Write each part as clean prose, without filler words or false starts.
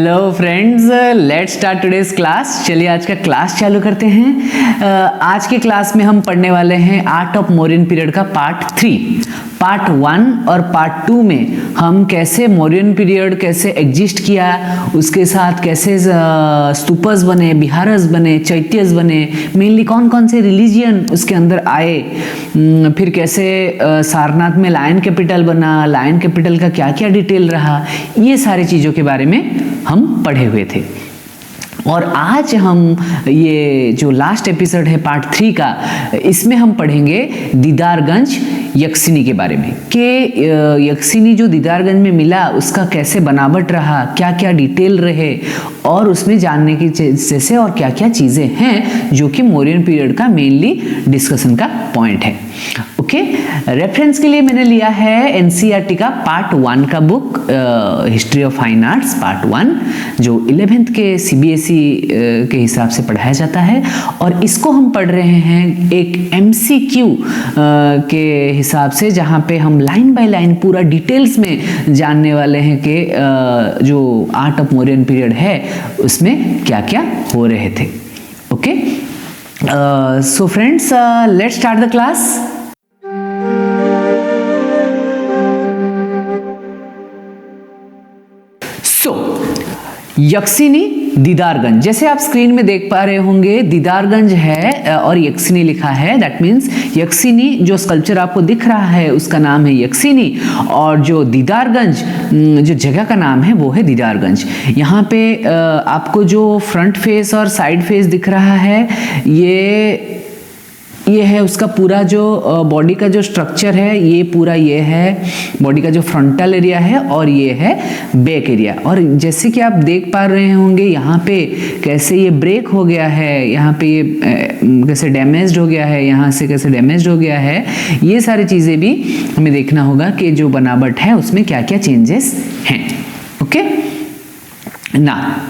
Hello friends, let's start today's class. चलिए आज का क्लास चालू करते हैं। आज के क्लास में हम पढ़ने वाले हैं आर्ट ऑफ मौर्यन पीरियड का पार्ट 3। पार्ट 1 और पार्ट 2 में हम कैसे मौर्यन पीरियड कैसे एग्जिस्ट किया, उसके साथ कैसे स्तूपस बने, बिहारस बने, चैत्यस बने, मेनली कौन कौन से रिलीजियन उसके अंदर आए, फिर कैसे सारनाथ में लायन कैपिटल बना, लायन कैपिटल का क्या क्या डिटेल रहा, ये सारी चीज़ों के बारे में हम पढ़े हुए थे। और आज हम ये जो लास्ट एपिसोड है पार्ट 3 का, इसमें हम पढ़ेंगे दीदारगंज यक्षिनी के बारे में कि यक्षिनी जो दीदारगंज में मिला उसका कैसे बनावट रहा, क्या क्या डिटेल रहे और उसमें जानने की जैसे और क्या क्या चीज़ें हैं जो कि मौर्यन पीरियड का मेनली डिस्कशन का पॉइंट है। ओके, रेफरेंस के लिए मैंने लिया है एनसीईआरटी का पार्ट 1 का book, history of fine arts part 1, जो 11th के सीबीएसई के हिसाब से पढ़ाया जाता है। और इसको हम पढ़ रहे हैं एक एमसीक्यू के हिसाब से, जहाँ पे हम लाइन बाय लाइन पूरा डिटेल्स में जानने वाले हैं कि जो आर्ट ऑफ मौर्यन पीरियड है उसमें क्या क्या हो रहे थे। Okay, so friends, let's start the class. Yakshini Didarganj, जैसे आप स्क्रीन में देख पा रहे होंगे दीदारगंज है और यक्षिनी लिखा है। दैट मीन्स यक्षिनी जो स्कल्पचर आपको दिख रहा है उसका नाम है यक्षिनी, और जो दीदारगंज जो जगह का नाम है वो है दीदारगंज। यहाँ पे आपको जो फ्रंट फेस और साइड फेस दिख रहा है ये है उसका पूरा जो बॉडी का जो स्ट्रक्चर है, ये पूरा ये है बॉडी का जो फ्रंटल एरिया है और ये है बैक एरिया। और जैसे कि आप देख पा रहे होंगे यहाँ पे कैसे ये ब्रेक हो गया है, यहाँ पे ये कैसे डैमेज्ड हो गया है, यहाँ से कैसे डैमेज्ड हो गया है, ये सारी चीज़ें भी हमें देखना होगा कि जो बनावट है उसमें क्या क्या चेंजेस हैं। ओके ना,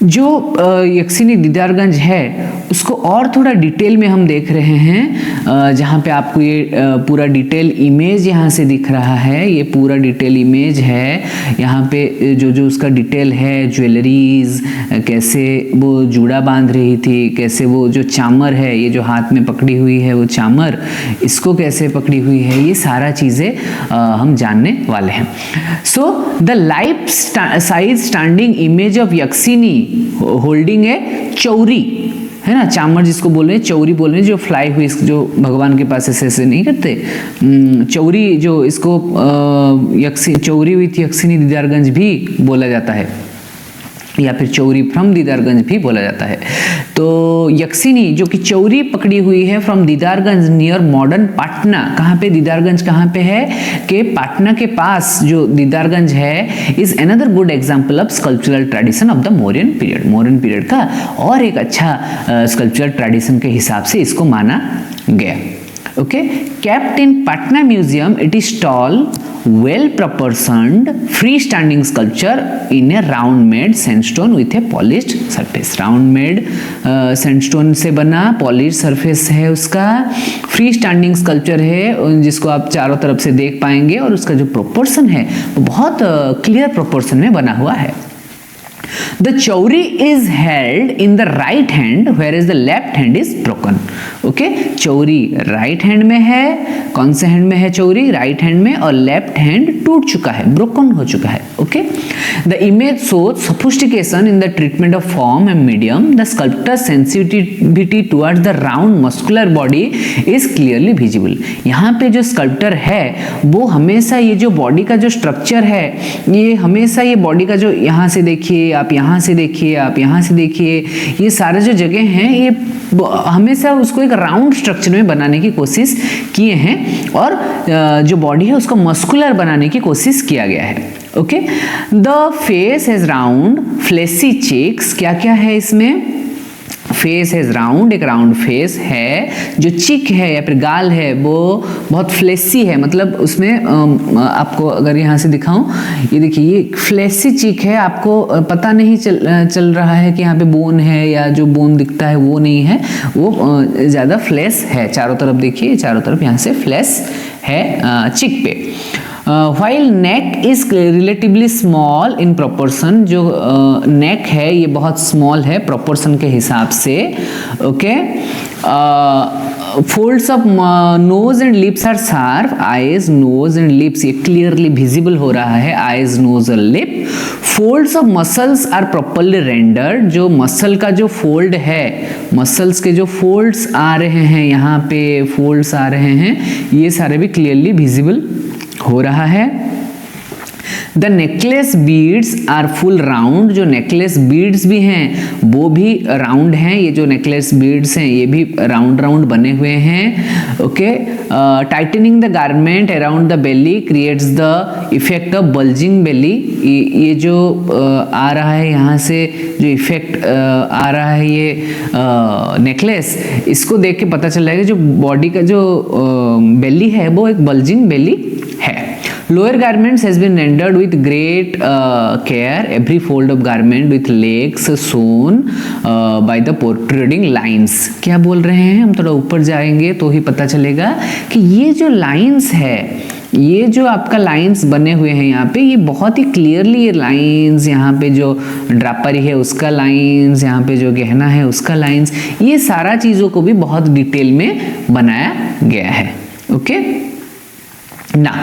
जो यक्षिनी दीदारगंज है उसको और थोड़ा डिटेल में हम देख रहे हैं, जहाँ पे आपको ये पूरा डिटेल इमेज यहाँ से दिख रहा है। ये पूरा डिटेल इमेज है, यहाँ पे जो जो उसका डिटेल है, ज्वेलरीज, कैसे वो जूड़ा बांध रही थी, कैसे वो जो चामर है, ये जो हाथ में पकड़ी हुई है वो चामर, इसको कैसे पकड़ी हुई है, ये सारा चीज़ें हम जानने वाले हैं। So the life size standing image of यक्षिनी holding ए चौरी, है ना, चामर जिसको बोल रहे हैं, चौरी बोल रहे हैं, जो फ्लाई हुई, जो भगवान के पास ऐसे नहीं करते, चौरी, जो इसको चौरी विथ यक्षिनी दीदारगंज भी बोला जाता है, या फिर चौरी फ्रॉम दीदारगंज भी बोला जाता है। तो यक्षिनी जो कि चौरी पकड़ी हुई है from Didarganj near modern Patna. कहाँ पे दीदारगंज कहाँ पे है कि पाटना के पास जो दीदारगंज है is another good example of sculptural tradition of the Mauryan period. Mauryan period का और एक अच्छा स्कल्पचरल ट्रेडिशन के हिसाब से इसको माना गया। Okay, kept in Patna Museum, it is tall, well proportioned, freestanding sculpture in a round made sandstone with a polished surface. Round made sandstone से बना polished surface है उसका, freestanding sculpture है जिसको आप चारों तरफ से देख पाएंगे, और उसका जो proportion है वो बहुत clear proportion में बना हुआ है। The chauri is held in the right hand whereas the left hand is broken. Okay, Chauri right hand में है, कौन से हैंड में है चौरी? राइट हैंड में, और लेफ्ट हैंड टूट चुका है, ब्रोकन हो चुका है। Okay, the image shows sophistication in the treatment of form and medium. The sculptor's sensitivity towards the round muscular body is clearly visible. यहाँ पे जो स्कल्प्टर है वो हमेशा ये जो बॉडी का जो स्ट्रक्चर है, ये हमेशा ये बॉडी का जो, यहाँ से देखिए आप, यहाँ से देखिए आप, यहाँ से देखिए, ये सारे जो जगह हैं ये हमेशा उसको एक राउंड स्ट्रक्चर में बनाने की कोशिश किए हैं, और जो बॉडी है उसको मस्कुलर बनाने की कोशिश किया गया है। Okay, the face has round fleshy cheeks. क्या क्या है इसमें? फेस हैज राउंड, एक राउंड फेस है, जो चिक है या फिर गाल है वो बहुत फ्लेसी है, मतलब उसमें आपको अगर यहाँ से दिखाऊं, ये देखिए ये फ्लेसी चिक है, आपको पता नहीं चल रहा है कि यहाँ पे बोन है, या जो बोन दिखता है वो नहीं है, वो ज़्यादा फ्लेश है। चारों तरफ देखिए, चारों तरफ यहाँ से फ्लेश है चिक पे। while neck is relatively small in proportion, जो neck है ये बहुत small है proportion के हिसाब से, okay? Folds of nose and lips are sharp. Eyes, nose and lips ये clearly visible हो रहा है, eyes, nose और lip. Folds of muscles are properly rendered. जो muscle का जो fold है, muscles के जो folds आ रहे हैं, यहाँ पे folds आ रहे हैं, ये सारे भी clearly visible हो रहा है. The necklace beads are full round. जो नेकलेस बीड्स भी हैं वो भी राउंड हैं. ये जो नेकलेस बीड्स हैं ये भी राउंड राउंड बने हुए हैं. Okay. Tightening the garment around the belly creates the effect of bulging belly. ये जो आ रहा है यहाँ से जो इफेक्ट आ रहा है ये नेकलेस, इसको देख के पता चल जाएगा जो बॉडी का जो बेली है वो एक बल्जिंग बेली है. Lower garments has been rendered with great care. Every fold of garment with legs sewn by the protruding lines. क्या बोल रहे हैं, हम थोड़ा ऊपर जाएंगे तो ही पता चलेगा कि ये जो लाइंस है, ये जो आपका लाइंस बने हुए हैं यहाँ पे, ये बहुत ही क्लियरली ये लाइंस, यहाँ पे जो ड्रापरी है उसका लाइंस, यहाँ पे जो गहना है उसका लाइंस, ये सारा चीज़ों को भी बहुत डिटेल में बनाया गया है. ओके ना.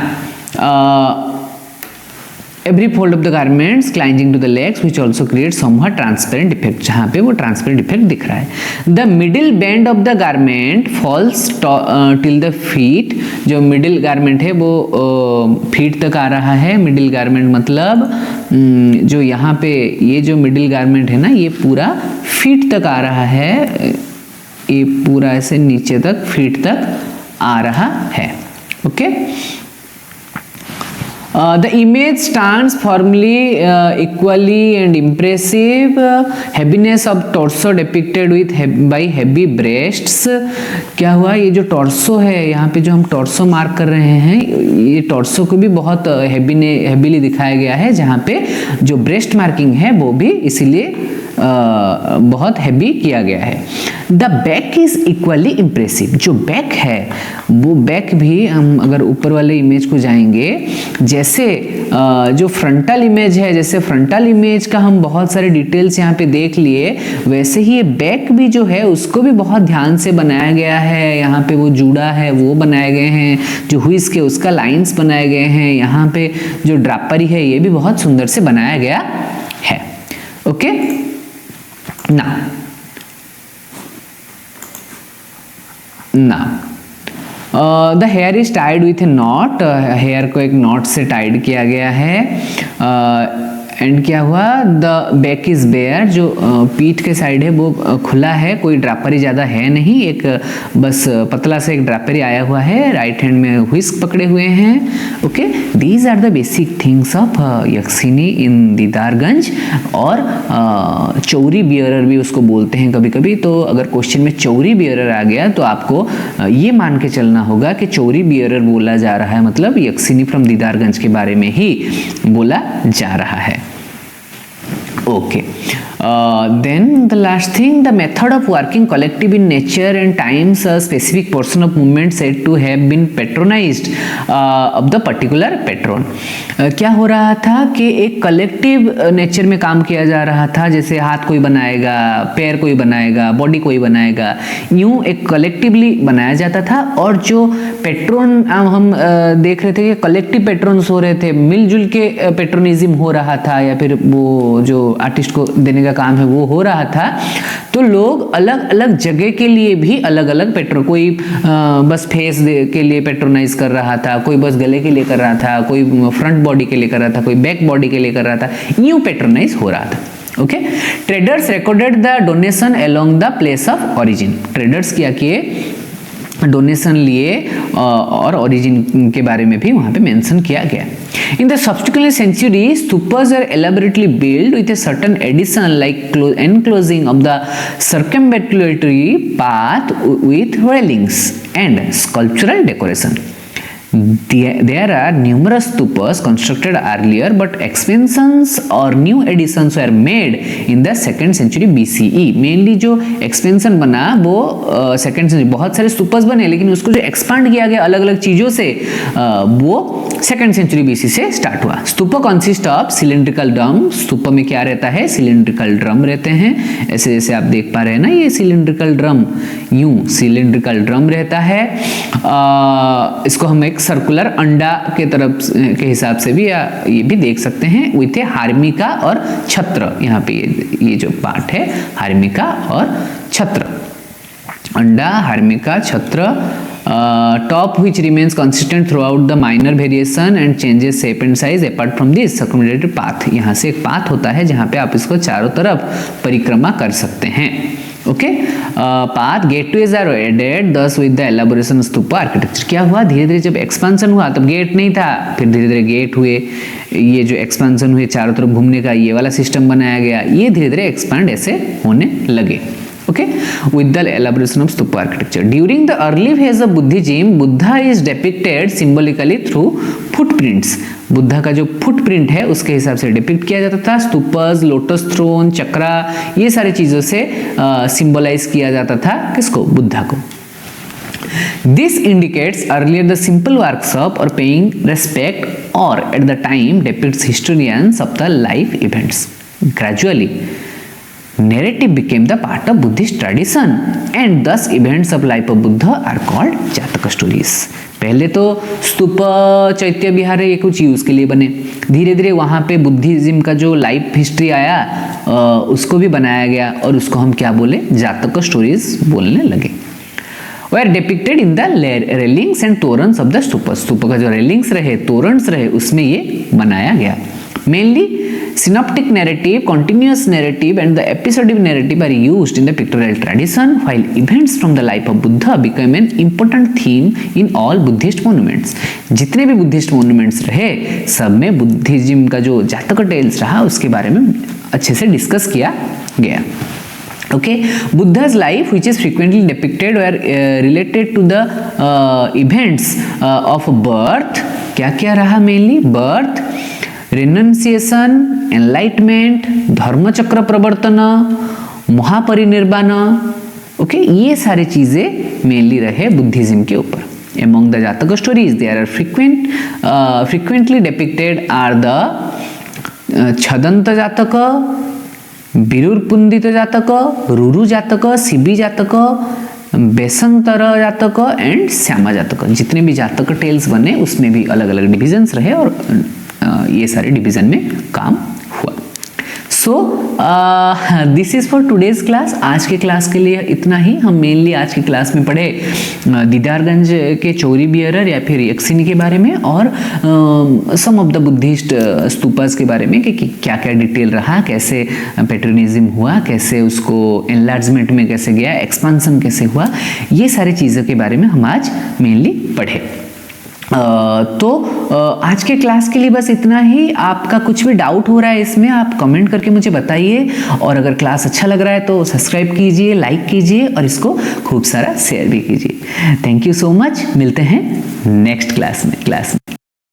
Every fold of the garments clinging to the legs which also creates somewhat transparent effect. जहाँ पे वो transparent effect दिख रहा है. The middle band of the garment falls till the feet. जो middle garment है वो feet तक आ रहा है. middle garment मतलब जो यहाँ पे ये जो middle garment है ना, ये पूरा feet तक आ रहा है. ये पूरा ऐसे नीचे तक feet तक आ रहा है. Okay. The image stands firmly, equally and impressive. Heaviness of torso depicted with by heavy breasts. क्या हुआ, ये जो टॉर्सो है यहाँ पे जो हम टॉर्सो मार्क कर रहे हैं, ये टॉर्सो को भी बहुत हेवीली दिखाया गया है, जहाँ पे जो ब्रेस्ट मार्किंग है वो भी इसीलिए बहुत हैवी किया गया है. The back is equally impressive. जो बैक है वो बैक भी, हम अगर ऊपर वाले इमेज को जाएंगे, जैसे जो फ्रंटल इमेज है, जैसे फ्रंटल इमेज का हम बहुत सारे डिटेल्स यहाँ पे देख लिए, वैसे ही ये बैक भी जो है उसको भी बहुत ध्यान से बनाया गया है. यहाँ पे वो जूड़ा है वो बनाए गए हैं, जो हुइस के उसका लाइंस बनाए गए हैं, यहाँ पे जो ड्रापरी है ये भी बहुत सुंदर से बनाया गया है. Okay. Now the hair is tied with a knot. Hair को एक नॉट से टाइड किया गया है. एंड क्या हुआ, द बैक इज बेयर. जो पीठ के साइड है वो खुला है, कोई ड्रापरी ज़्यादा है नहीं, एक बस पतला से एक ड्रापरी आया हुआ है. राइट हैंड में व्हिस्क पकड़े हुए हैं. Okay. These are the basic things of Yakshini in Didarganj. और चौरी बियरर भी उसको बोलते हैं कभी कभी. तो अगर क्वेश्चन में चौरी बियरर आ गया तो आपको ये मान के चलना होगा कि चौरी बियरर बोला जा रहा है, मतलब यक्षिनी फ्रॉम दीदारगंज के बारे में ही बोला जा रहा है. Okay. Then the last thing, the method of working collective in nature and times a specific portion of movement said to have been patronized of the particular patron. क्या हो रहा था कि एक कलेक्टिव नेचर में काम किया जा रहा था. जैसे हाथ कोई बनाएगा, पैर कोई बनाएगा, बॉडी कोई बनाएगा, यूं एक कलेक्टिवली बनाया जाता था. और जो पेट्रोन हम देख रहे थे कि कलेक्टिव पेट्रोन्स हो रहे थे, मिलजुल के पेट्रोनिज्म हो रहा था, या फिर वो जो आर्टिस्ट को देने का काम है वो हो रहा था. तो लोग अलग अलग जगह के लिए भी अलग अलग पेट्रो, कोई बस फेस के लिए पेट्रोनाइज कर रहा था, कोई बस गले के लिए कर रहा था, कोई फ्रंट बॉडी के लिए कर रहा था, कोई बैक बॉडी के लिए कर रहा था. यूं पेट्रोनाइज हो रहा था. Okay. Traders recorded the donation along the place of origin. Traders क्या किए, डोनेशन लिए और ओरिजिन के बारे में भी वहां पे मेंशन किया गया. In the subsequent centuries, stupas are elaborately built with a certain addition like enclosing of the circumambulatory path with railings and sculptural decoration. There are numerous stupas constructed earlier, but expansions or new additions were made in the 2nd century BCE. Mainly जो expansion बना वो 2nd century, बहुत सारे stupas बने लेकिन उसको जो expand किया गया अलग अलग चीजों से वो 2nd century BC से start हुआ. Stupa consist of cylindrical drum. Stupa में क्या रहता है? cylindrical drum रहते हैं. ऐसे जैसे आप देख पा रहे हैं ना, ये cylindrical drum, यूं cylindrical drum रहता है. इसको हम एक सर्कुलर अंडा के तरफ के हिसाब से भी या ये भी देख सकते हैं. विथ ए हार्मिका और छत्र. यहाँ पे ये जो पार्ट है हार्मिका और छत्र, अंडा, हार्मिका, छत्र. Top which remains consistent throughout the minor variation and changes shape and size apart from this circumambulated path. यहाँ से एक पाथ होता है जहाँ पे आप इसको चारों तरफ परिक्रमा कर सकते हैं. Okay, path gateways are added thus with the elaboration stupa architecture. क्या हुआ? धीरे धीरे जब एक्सपांशन हुआ तब गेट नहीं था, फिर धीरे धीरे गेट हुए. ये जो एक्सपांशन हुए चारों तरफ घूमने का ये वाला सिस्टम बनाया गया, ये धीरे धीरे एक्सपांड ऐसे होने लगे. Okay, with the elaboration of stupa architecture. During the early phase of Buddhism, Buddha is depicted symbolically through footprints. Buddha का जो फुटप्रिंट है उसके हिसाब से डिपिक्ट किया जाता था. स्तूपस, लोटस थ्रोन, चक्रा, ये सारी चीजों से सिंबलाइज किया जाता था किसको? बुद्धा को. This indicates earlier the simple workshop or paying respect, or at the time depicts historians of the life events. Gradually narrative became the part of Buddhist tradition and thus events of life of Buddha are called Jataka stories. पहले तो स्तूप, चैत्य विहार ये कुछ use के लिए बने. धीरे धीरे वहाँ पे बुद्धिज्म का जो लाइफ हिस्ट्री आया उसको भी बनाया गया और उसको हम क्या बोले? जातक स्टोरीज बोलने लगे. were depicted in the railings and torrents of the stupa. स्तूप का जो रेलिंग्स रहे, तोरण्स रहे, उसमें ये बनाया गया. Mainly synoptic narrative, continuous narrative and the episodic narrative are used in the pictorial tradition, while events from the life of Buddha became an important theme in all Buddhist monuments. जितने भी Buddhist monuments रहे सब में Buddhism का जो जातक tales रहा उसके बारे में अच्छे से डिस्कस किया गया. Okay, Buddha's life, which is frequently depicted, were related to the events of birth. क्या क्या रहा? mainly birth, renunciation, enlightenment, धर्म चक्र प्रवर्तन, महापरिनिर्वाण. ओके, ये सारी चीजें मेनली रहे बुद्धिज्म के ऊपर. Among the Jataka stories, there are frequently depicted are the छदंत जातक, बिरुरपुंदित जातक, रुरु जातक, शिबी जातक, बेसंतर जातक एंड श्यामा जातक. जितने भी जातक टेल्स बने उसमें भी अलग अलग डिविजन्स रहे और ये सारे डिवीजन में काम हुआ. So this is for today's class. आज के क्लास के लिए इतना ही. हम मेनली आज की क्लास में पढ़े दीदारगंज के चौरी बियरर या फिर यक्षिनी के बारे में और सम ऑफ द बुद्धिस्ट स्तूपास के बारे में कि क्या क्या डिटेल रहा, कैसे पैट्रोनिज्म हुआ, कैसे उसको एनलार्जमेंट में कैसे गया, एक्सपांसन कैसे हुआ, ये सारी चीज़ों के बारे में हम आज मेनली पढ़े. तो आज के क्लास के लिए बस इतना ही. आपका कुछ भी डाउट हो रहा है इसमें आप कमेंट करके मुझे बताइए और अगर क्लास अच्छा लग रहा है तो सब्सक्राइब कीजिए, लाइक कीजिए और इसको खूब सारा शेयर भी कीजिए. Thank you so much. मिलते हैं नेक्स्ट क्लास में.